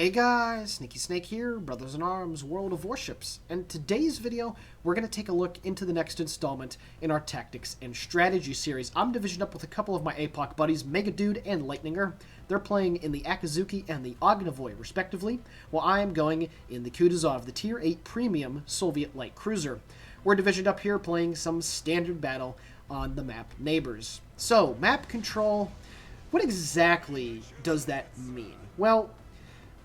Hey guys, Sneaky Snake here, Brothers in Arms, World of Warships, and today's video we're going to take a look into the next installment in our Tactics and Strategy series. I'm divisioned up with a couple of my APOC buddies, Mega Dude and Lightninger. They're playing in the Akazuki and the Ognavoy, respectively, while I am going in the Kutuzov, the Tier 8 Premium Soviet Light Cruiser. We're divisioned up here playing some standard battle on the map Neighbors. So, map control, what exactly does that mean? Well,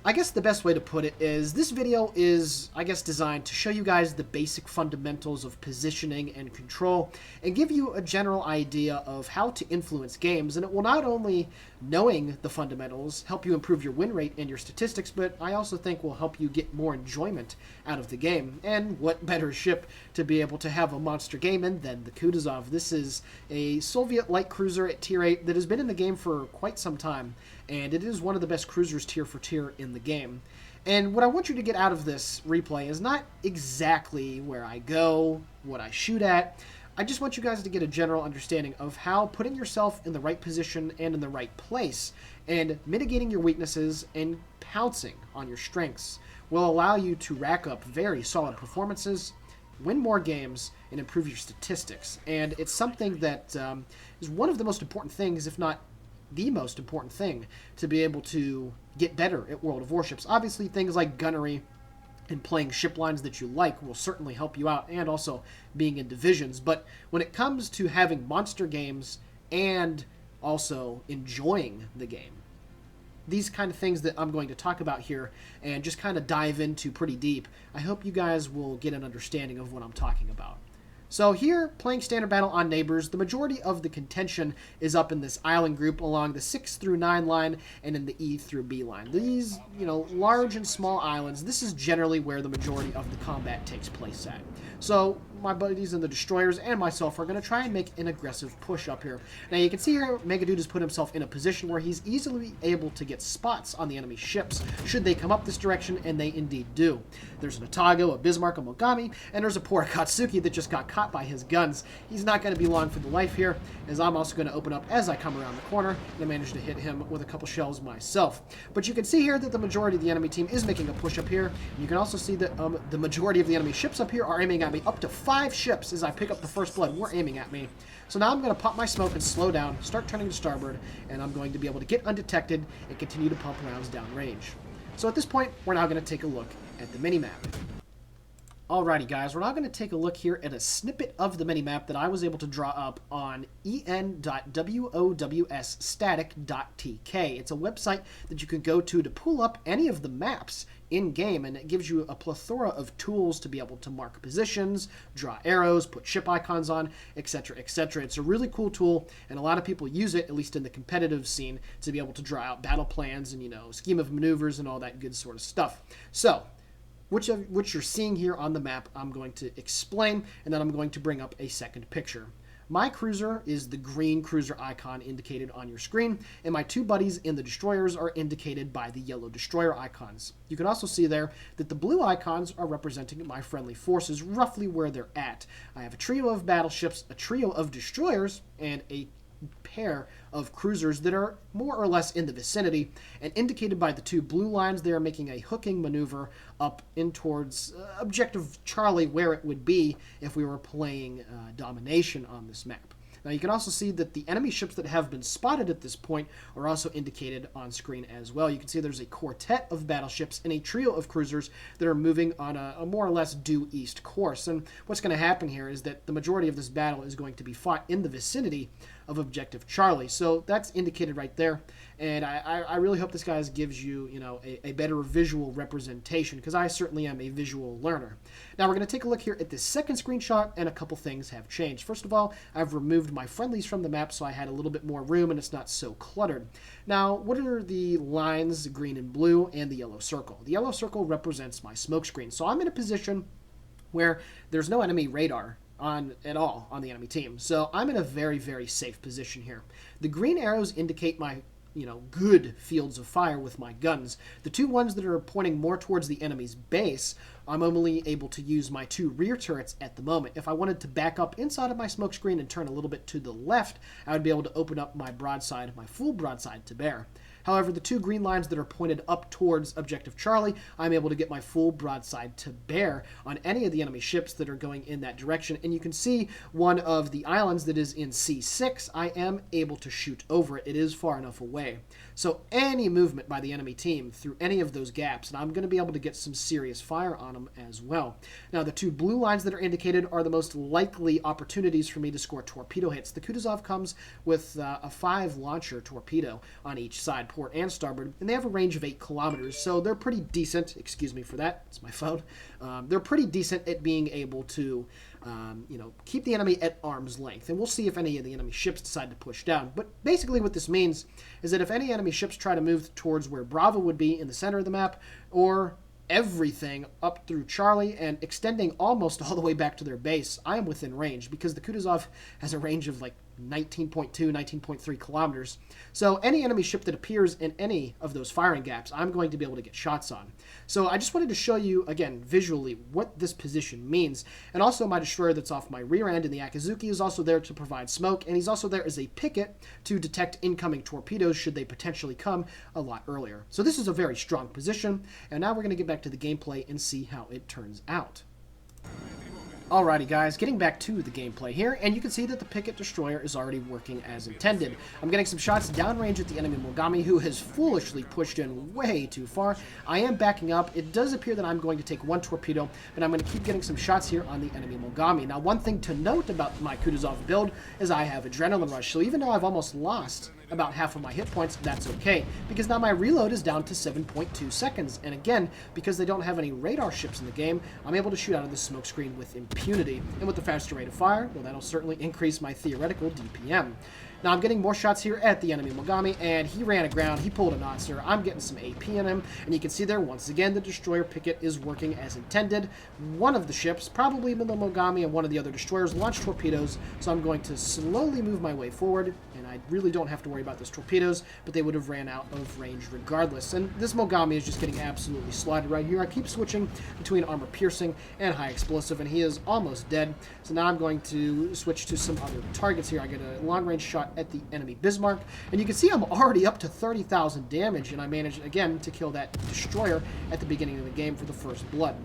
I guess the best way to put it is this video is, designed to show you guys the basic fundamentals of positioning and control and give you a general idea of how to influence games. And it will not only, knowing the fundamentals, help you improve your win rate and your statistics, but I also think will help you get more enjoyment out of the game. And what better ship to be able to have a monster game in than the Kutuzov. This is a Soviet light cruiser at Tier 8 that has been in the game for quite some time, and it is one of the best cruisers tier for tier in the game. And what I want you to get out of this replay is not exactly where I go, what I shoot at. I just want you guys to get a general understanding of how putting yourself in the right position and in the right place and mitigating your weaknesses and pouncing on your strengths will allow you to rack up very solid performances, win more games, and improve your statistics. And it's something that is one of the most important things, if not the most important thing, to be able to get better at World of Warships. Obviously, things like gunnery and playing ship lines that you like will certainly help you out, and also being in divisions. But when it comes to having monster games and also enjoying the game, these kind of things that I'm going to talk about here and just kind of dive into pretty deep, I hope you guys will get an understanding of what I'm talking about. So here, playing standard battle on Neighbors, the majority of the contention is up in this island group along the 6 through 9 line and in the E through B line. These, large and small islands, this is generally where the majority of the combat takes place at. So my buddies in the destroyers and myself are going to try and make an aggressive push up here. Now you can see here, Mega Dude has put himself in a position where he's easily able to get spots on the enemy ships should they come up this direction, and they indeed do. There's an Otago, a Bismarck, a Mogami, and there's a poor Akatsuki that just got caught by his guns. He's not going to be long for the life here, as I'm also going to open up as I come around the corner, and I managed to hit him with a couple shells myself. But you can see here that the majority of the enemy team is making a push up here. And you can also see that the majority of the enemy ships up here are aiming at me. Up to 5 ships as I pick up the first blood were aiming at me. So now I'm going to pop my smoke and slow down, start turning to starboard, and I'm going to be able to get undetected and continue to pump rounds downrange. So at this point, we're now going to take a look at the minimap. Alrighty guys, we're now going to take a look here at a snippet of the minimap that I was able to draw up on en.wowsstatic.tk. It's a website that you can go to pull up any of the maps in-game, and it gives you a plethora of tools to be able to mark positions, draw arrows, put ship icons on, etc., etc. It's a really cool tool, and a lot of people use it, at least in the competitive scene, to be able to draw out battle plans and, scheme of maneuvers and all that good sort of stuff. So, which you're seeing here on the map, I'm going to explain, and then I'm going to bring up a second picture. My cruiser is the green cruiser icon indicated on your screen, and my two buddies in the destroyers are indicated by the yellow destroyer icons. You can also see there that the blue icons are representing my friendly forces, roughly where they're at. I have a trio of battleships, a trio of destroyers, and a pair of cruisers that are more or less in the vicinity, and indicated by the two blue lines, they are making a hooking maneuver up in towards objective Charlie, where it would be if we were playing domination on this map. Now you can also see that the enemy ships that have been spotted at this point are also indicated on screen as well. You can see there's a quartet of battleships and a trio of cruisers that are moving on a more or less due east course. And what's going to happen here is that the majority of this battle is going to be fought in the vicinity of objective Charlie. So that's indicated right there. And I really hope this guys gives you, a better visual representation, because I certainly am a visual learner. Now we're going to take a look here at this second screenshot, and a couple things have changed. First of all, I've removed my friendlies from the map, so I had a little bit more room and it's not so cluttered. Now, what are the lines, green and blue, and the yellow circle? The yellow circle represents my smoke screen. So I'm in a position where there's no enemy radar at all on the enemy team. So I'm in a very, very safe position here. The green arrows indicate my good fields of fire with my guns. The two ones that are pointing more towards the enemy's base, I'm only able to use my two rear turrets at the moment. If I wanted to back up inside of my smoke screen and turn a little bit to the left, I would be able to open up my broadside, my full broadside to bear. However, the two green lines that are pointed up towards Objective Charlie, I'm able to get my full broadside to bear on any of the enemy ships that are going in that direction. And you can see one of the islands that is in C6, I am able to shoot over it. It is far enough away. So any movement by the enemy team through any of those gaps, and I'm going to be able to get some serious fire on them as well. Now, the two blue lines that are indicated are the most likely opportunities for me to score torpedo hits. The Kutuzov comes with a 5-launcher torpedo on each side, port and starboard, and they have a range of 8 kilometers, so they're pretty decent. Excuse me for that, it's my phone. They're pretty decent at being able to keep the enemy at arm's length, and we'll see if any of the enemy ships decide to push down. But basically what this means is that if any enemy ships try to move towards where Bravo would be in the center of the map, or everything up through Charlie and extending almost all the way back to their base, I am within range, because the Kutuzov has a range of like 19.2, 19.3 kilometers. So any enemy ship that appears in any of those firing gaps, I'm going to be able to get shots on. So I just wanted to show you, again, visually, what this position means. And also my destroyer that's off my rear end in the Akizuki is also there to provide smoke, and he's also there as a picket to detect incoming torpedoes should they potentially come a lot earlier. So this is a very strong position, and now we're going to get back to the gameplay and see how it turns out. Alrighty guys, getting back to the gameplay here, and you can see that the picket destroyer is already working as intended. I'm getting some shots downrange at the enemy Mogami, who has foolishly pushed in way too far. I am backing up. It does appear that I'm going to take 1 torpedo, but I'm going to keep getting some shots here on the enemy Mogami. Now, one thing to note about my Kutuzov build is I have Adrenaline Rush, so even though I've almost lost about half of my hit points, that's okay, because now my reload is down to 7.2 seconds, and again, because they don't have any radar ships in the game, I'm able to shoot out of the smoke screen with impunity, and with the faster rate of fire, well, that'll certainly increase my theoretical DPM. Now, I'm getting more shots here at the enemy Mogami, and he ran aground, he pulled a Notzer, I'm getting some AP in him, and you can see there, once again, the destroyer picket is working as intended. One of the ships, probably the Mogami and one of the other destroyers, launched torpedoes, so I'm going to slowly move my way forward, and I really don't have to worry about those torpedoes, but they would have ran out of range regardless. And this Mogami is just getting absolutely slaughtered right here. I keep switching between armor piercing and high explosive, and he is almost dead. So now I'm going to switch to some other targets here. I get a long range shot at the enemy Bismarck, and you can see I'm already up to 30,000 damage, and I managed again to kill that destroyer at the beginning of the game for the first blood.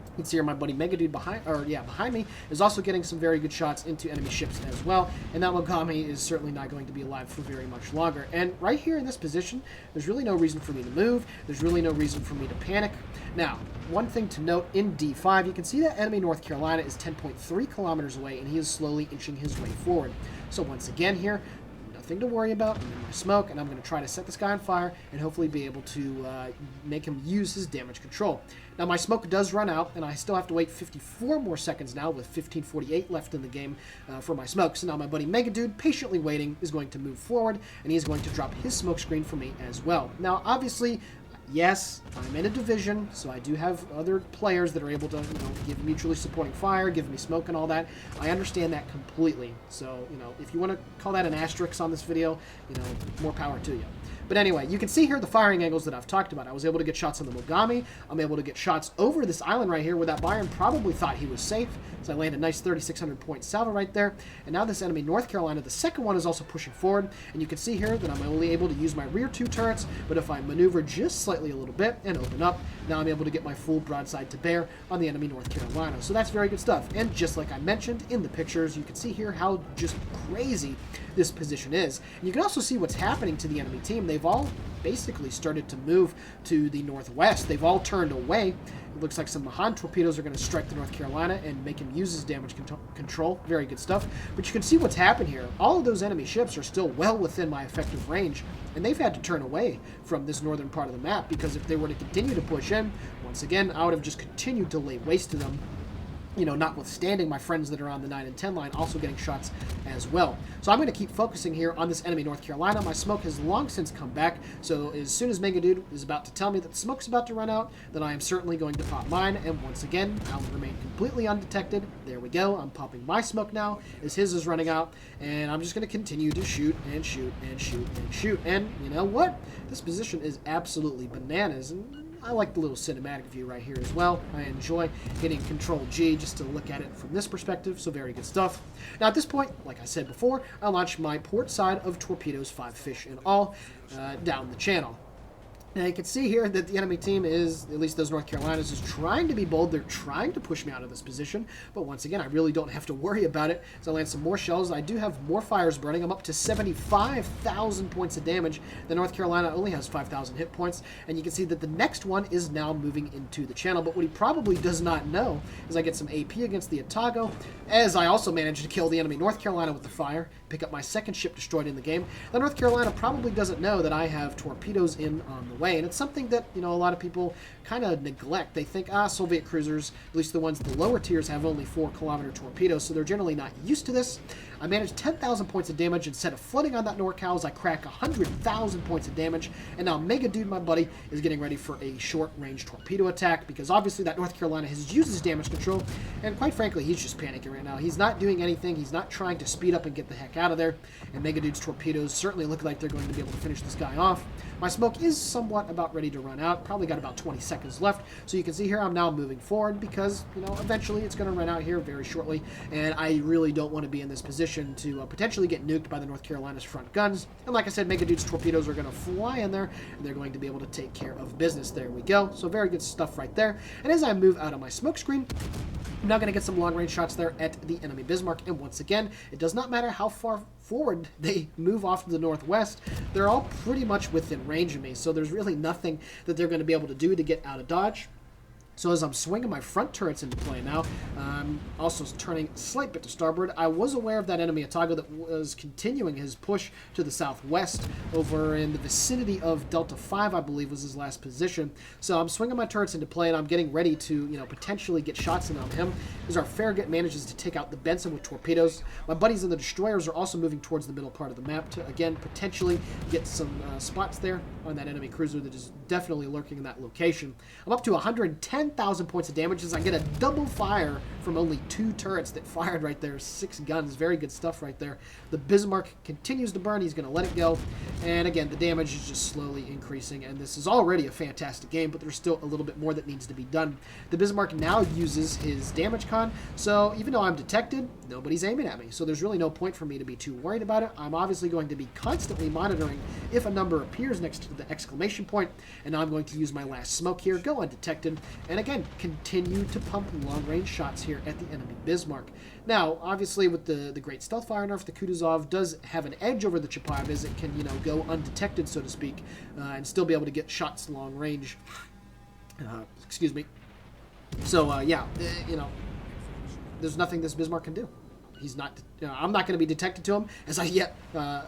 You can see here my buddy Megadude behind me is also getting some very good shots into enemy ships as well, and that Mogami is certainly not going to be alive for very much longer. And right here in this position, there's really no reason for me to move. There's really no reason for me to panic. Now, one thing to note, in D5, you can see that enemy North Carolina is 10.3 kilometers away, and he is slowly inching his way forward. So once again here, nothing to worry about. I'm in my smoke, and I'm going to try to set this guy on fire and hopefully be able to make him use his damage control. Now, my smoke does run out, and I still have to wait 54 more seconds now with 15:48 left in the game for my smoke. So now my buddy Megadude, patiently waiting, is going to move forward, and he's going to drop his smoke screen for me as well. Now, obviously, yes, I'm in a division, so I do have other players that are able to, give mutually supporting fire, give me smoke and all that. I understand that completely. So, if you want to call that an asterisk on this video, more power to you. But anyway, you can see here the firing angles that I've talked about. I was able to get shots on the Mogami. I'm able to get shots over this island right here where that Byron probably thought he was safe. So I landed a nice 3,600 point salvo right there. And now this enemy North Carolina, the second one, is also pushing forward. And you can see here that I'm only able to use my rear 2 turrets. But if I maneuver just slightly a little bit and open up, now I'm able to get my full broadside to bear on the enemy North Carolina. So that's very good stuff. And just like I mentioned in the pictures, you can see here how just crazy this position is. And you can also see what's happening to the enemy team. They've all basically started to move to the northwest. They've all turned away. It looks like some Mahan torpedoes are going to strike the North Carolina and make him use his damage control. Very good stuff. But you can see what's happened here. All of those enemy ships are still well within my effective range, and they've had to turn away from this northern part of the map, because if they were to continue to push in, once again, I would have just continued to lay waste to them. Notwithstanding my friends that are on the 9 and 10 line also getting shots as well. So I'm going to keep focusing here on this enemy North Carolina. My smoke has long since come back, so as soon as Megadude is about to tell me that the smoke's about to run out, then I am certainly going to pop mine, and once again, I'll remain completely undetected. There we go. I'm popping my smoke now as his is running out, and I'm just going to continue to shoot and shoot and shoot and shoot. And you know what? This position is absolutely bananas, and I like the little cinematic view right here as well. I enjoy hitting Control G just to look at it from this perspective, so very good stuff. Now at this point, like I said before, I launch my port side of torpedoes, 5 fish in all, down the channel. Now you can see here that the enemy team is, at least those North Carolinas, is trying to be bold. They're trying to push me out of this position. But once again, I really don't have to worry about it. So I land some more shells. I do have more fires burning. I'm up to 75,000 points of damage. The North Carolina only has 5,000 hit points. And you can see that the next one is now moving into the channel. But what he probably does not know is I get some AP against the Otago, as I also managed to kill the enemy North Carolina with the fire, pick up my second ship destroyed in the game. The North Carolina probably doesn't know that I have torpedoes in on the way. And it's something that, a lot of people kind of neglect. They think, Soviet cruisers, at least the ones the lower tiers, have only 4-kilometer torpedoes, so they're generally not used to this. I managed 10,000 points of damage. Instead of flooding on that NorCal, I crack 100,000 points of damage, and now Mega Dude, my buddy, is getting ready for a short-range torpedo attack, because obviously that North Carolina has used his damage control, and quite frankly, he's just panicking right now. He's not doing anything. He's not trying to speed up and get the heck out of there, and Mega Dude's torpedoes certainly look like they're going to be able to finish this guy off. My smoke is somewhat about ready to run out. Probably got about 20 seconds left, so you can see here I'm now moving forward because, eventually it's going to run out here very shortly, and I really don't want to be in this position to potentially get nuked by the North Carolina's front guns. And like I said, Mega Dude's torpedoes are going to fly in there, and they're going to be able to take care of business. There we go. So very good stuff right there. And as I move out of my smoke screen, I'm now going to get some long-range shots there at the enemy Bismarck. And once again, it does not matter how far forward they move off to the northwest. They're all pretty much within range of me, so there's really nothing that they're going to be able to do to get out of dodge. So as I'm swinging my front turrets into play now, I'm also turning a slight bit to starboard. I was aware of that enemy Otago that was continuing his push to the southwest over in the vicinity of Delta 5, I believe was his last position. So I'm swinging my turrets into play, and I'm getting ready to, potentially get shots in on him, as our Farragut manages to take out the Benson with torpedoes. My buddies in the destroyers are also moving towards the middle part of the map to, again, potentially get some spots there on that enemy cruiser that is definitely lurking in that location. I'm up to 110,000 points of damage as I get a double fire from only 2 turrets that fired right there. 6 guns. Very good stuff right there. The Bismarck continues to burn. He's going to let it go. And again, the damage is just slowly increasing. And this is already a fantastic game, but there's still a little bit more that needs to be done. The Bismarck now uses his damage con. So even though I'm detected, nobody's aiming at me. So there's really no point for me to be too worried about it. I'm obviously going to be constantly monitoring if a number appears next to the exclamation point. And now I'm going to use my last smoke here, go undetected, and again, continue to pump long-range shots here at the enemy Bismarck. Now, obviously, with the great stealth fire nerf, the Kutuzov does have an edge over the Chapayev, as it can, go undetected, so to speak, and still be able to get shots long range. Excuse me. So, yeah, there's nothing this Bismarck can do. He's not, I'm not going to be detected to him as I yet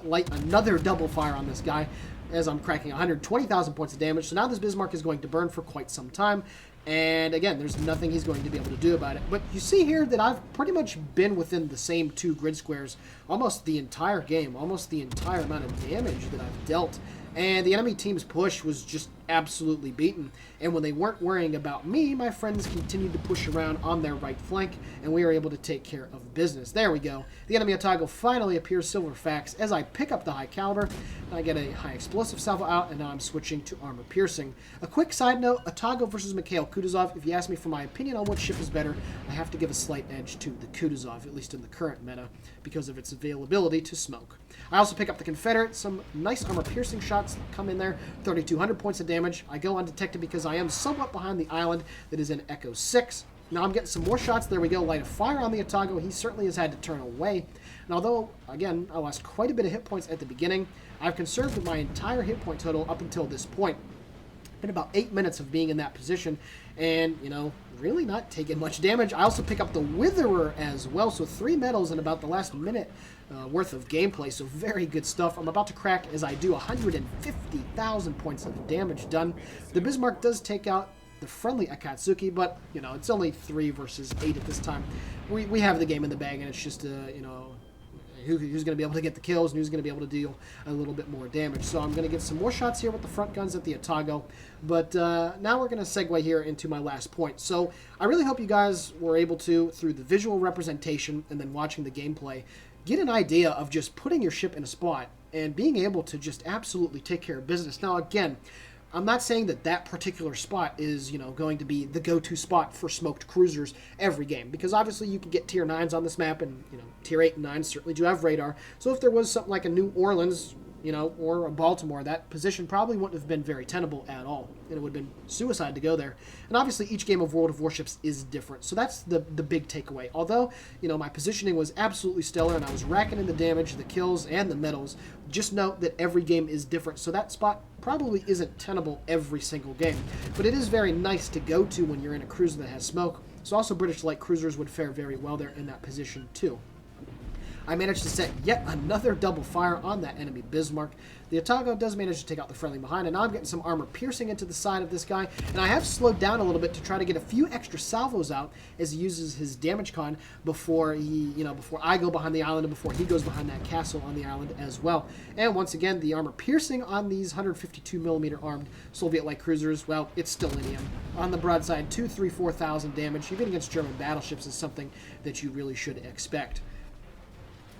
light another double fire on this guy as I'm cracking 120,000 points of damage. So now this Bismarck is going to burn for quite some time. And again, there's nothing he's going to be able to do about it. But you see here that I've pretty much been within the same 2 grid squares almost the entire game, almost the entire amount of damage that I've dealt. And the enemy team's push was just absolutely beaten. And when they weren't worrying about me, my friends continued to push around on their right flank, and we were able to take care of business. There we go. The enemy Otago finally appears silver facts as I pick up the high caliber. I get a high explosive salvo out, and now I'm switching to armor piercing. A quick side note, Otago versus Mikhail Kutuzov. If you ask me for my opinion on which ship is better, I have to give a slight edge to the Kutuzov, at least in the current meta, because of its availability to smoke. I also pick up the Confederate. Some nice armor piercing shots come in there. 3,200 points of damage. I go undetected because I am somewhat behind the island that is in Echo 6. Now I'm getting some more shots. There we go. Light a fire on the Otago. He certainly has had to turn away. And although, again, I lost quite a bit of hit points at the beginning, I've conserved my entire hit point total up until this point. Been about 8 minutes of being in that position and, really not taking much damage. I also pick up the Witherer as well, so 3 medals in about the last minute worth of gameplay, so very good stuff. I'm about to crack, as I do, 150,000 points of damage done. The Bismarck does take out the friendly Akatsuki, but, it's only 3 versus 8 at this time. We have the game in the bag, and it's just, who's going to be able to get the kills and who's going to be able to deal a little bit more damage. So I'm going to get some more shots here with the front guns at the Otago. But now we're going to segue here into my last point. So I really hope you guys were able to, through the visual representation and then watching the gameplay, get an idea of just putting your ship in a spot and being able to just absolutely take care of business. Now, again, I'm not saying that that particular spot is, going to be the go-to spot for smoked cruisers every game, because obviously you can get tier 9s on this map, and, tier 8 and 9 certainly do have radar. So if there was something like a New Orleans, or a Baltimore, that position probably wouldn't have been very tenable at all, and it would have been suicide to go there. And obviously each game of World of Warships is different, so that's the big takeaway. Although, my positioning was absolutely stellar, and I was racking in the damage, the kills, and the medals, just note that every game is different, so that spot probably isn't tenable every single game. But it is very nice to go to when you're in a cruiser that has smoke, so also British light cruisers would fare very well there in that position too. I managed to set yet another double fire on that enemy Bismarck. The Otago does manage to take out the friendly behind, and now I'm getting some armor piercing into the side of this guy, and I have slowed down a little bit to try to get a few extra salvos out as he uses his damage con before before I go behind the island and before he goes behind that castle on the island as well. And once again, the armor piercing on these 152mm armed Soviet light cruisers, well, it's still Stylium. On the broadside, 2,000, 3,000, 4,000 damage, even against German battleships, is something that you really should expect.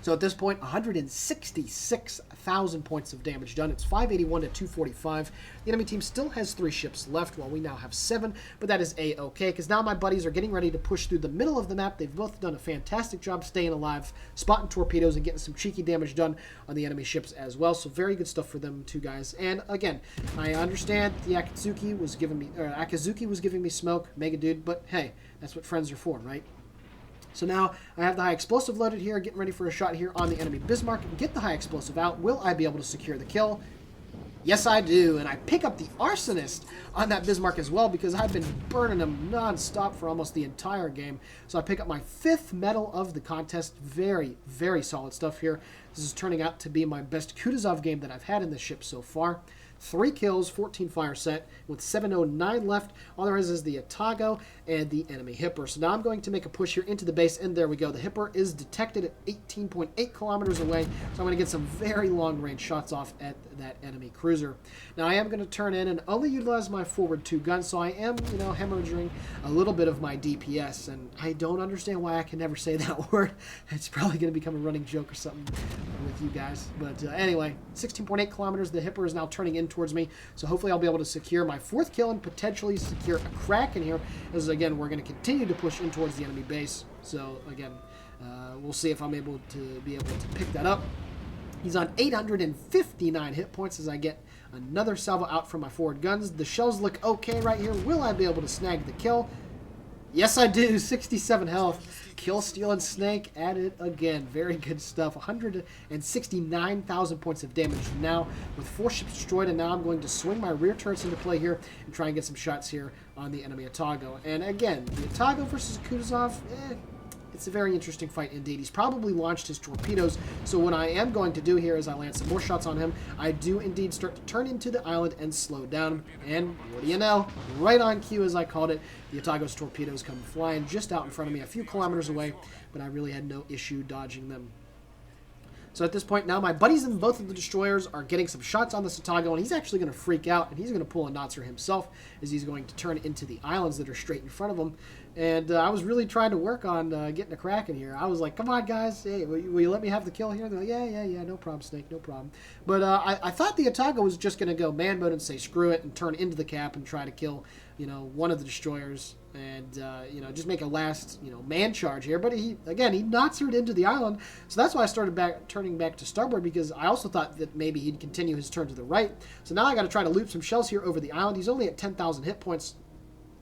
So at this point, 166,000 points of damage done. It's 581 to 245. The enemy team still has 3 ships left, while we now have 7, but that is A-okay, because now my buddies are getting ready to push through the middle of the map. They've both done a fantastic job staying alive, spotting torpedoes, and getting some cheeky damage done on the enemy ships as well. So very good stuff for them two guys. And again, I understand the Akazuki was giving me smoke, mega dude, but hey, that's what friends are for, right? So now I have the high explosive loaded here, getting ready for a shot here on the enemy Bismarck. Get the high explosive out. Will I be able to secure the kill? Yes, I do. And I pick up the arsonist on that Bismarck as well, because I've been burning him non-stop for almost the entire game. So I pick up my 5th medal of the contest. Very, very solid stuff here. This is turning out to be my best Kutuzov game that I've had in this ship so far. 3 kills, 14 fire set, with 709 left. All there is the Otago and the enemy Hipper. So now I'm going to make a push here into the base, and there we go. The Hipper is detected at 18.8 kilometers away, so I'm going to get some very long-range shots off at that enemy cruiser. Now I am going to turn in and only utilize my forward 2 guns, so I am, hemorrhaging a little bit of my DPS, and I don't understand why I can never say that word. It's probably going to become a running joke or something with you guys. But anyway, 16.8 kilometers. The Hipper is now turning in towards me, so hopefully I'll be able to secure my 4th kill and potentially secure a crack in here, as again we're going to continue to push in towards the enemy base. So again, we'll see if I'm able to pick that up. He's on 859 hit points as I get another salvo out from my forward guns. The shells look okay right here. Will I be able to snag the kill? Yes, I do. 67 health. Kill, steal, and snake at it again. Very good stuff. 169,000 points of damage now with 4 ships destroyed, and now I'm going to swing my rear turrets into play here and try and get some shots here on the enemy Otago. And again, the Otago versus Kutuzov, it's a very interesting fight indeed. He's probably launched his torpedoes, so what I am going to do here is I land some more shots on him. I do indeed start to turn into the island and slow down, and what do you know? Right on cue, as I called it, the Otago's torpedoes come flying just out in front of me, a few kilometers away, but I really had no issue dodging them. So at this point now, my buddies in both of the destroyers are getting some shots on this Otago, and he's actually going to freak out, and he's going to pull a Notzer himself as he's going to turn into the islands that are straight in front of him. And I was really trying to work on getting a crack in here. I was like, come on, guys. Hey, will you let me have the kill here? They're like, yeah, no problem, Snake, no problem. But I thought the Otago was just going to go man mode and say screw it and turn into the cap and try to kill, one of the destroyers and, just make a last, man charge here. But he Notzered into the island. So that's why I started turning back to starboard, because I also thought that maybe he'd continue his turn to the right. So now I got to try to loop some shells here over the island. He's only at 10,000 hit points.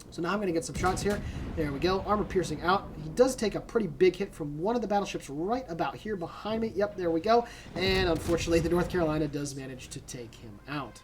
So now I'm going to get some shots here. There we go. Armor piercing out. He does take a pretty big hit from one of the battleships right about here behind me. Yep, there we go. And unfortunately, the North Carolina does manage to take him out.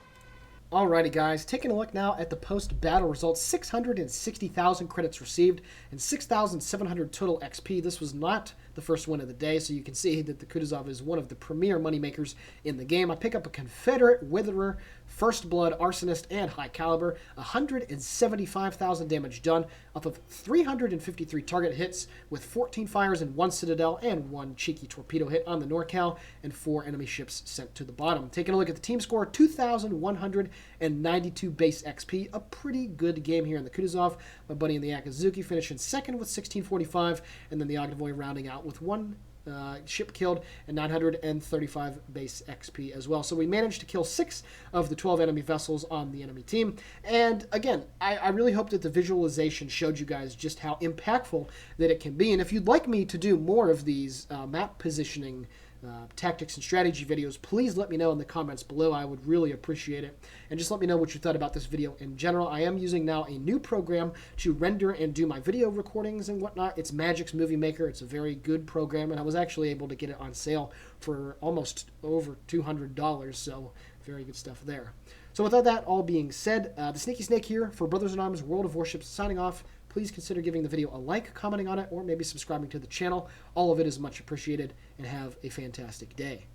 Alrighty, guys. Taking a look now at the post-battle results. 660,000 credits received and 6,700 total XP. This was not the first win of the day, so you can see that the Kutuzov is one of the premier moneymakers in the game. I pick up a Confederate Witherer, First Blood, Arsonist, and High Caliber. 175,000 damage done off of 353 target hits with 14 fires in 1 Citadel and 1 cheeky torpedo hit on the NorCal and 4 enemy ships sent to the bottom. Taking a look at the team score, 2,192 base XP. A pretty good game here in the Kutuzov. My buddy in the Akazuki finishing second with 1645, and then the Ognivoy rounding out with ship killed and 935 base XP as well. So we managed to kill 6 of the 12 enemy vessels on the enemy team. And again, I really hope that the visualization showed you guys just how impactful that it can be. And if you'd like me to do more of these map positioning tactics and strategy videos, please let me know in the comments below. I would really appreciate it. And just let me know what you thought about this video in general. I am using now a new program to render and do my video recordings and whatnot. It's Magic's Movie Maker. It's a very good program, and I was actually able to get it on sale for almost over $200, so very good stuff there. So with all that all being said, the Sneaky Snake here for Brothers in Arms World of Warships signing off. Please consider giving the video a like, commenting on it, or maybe subscribing to the channel. All of it is much appreciated, and have a fantastic day.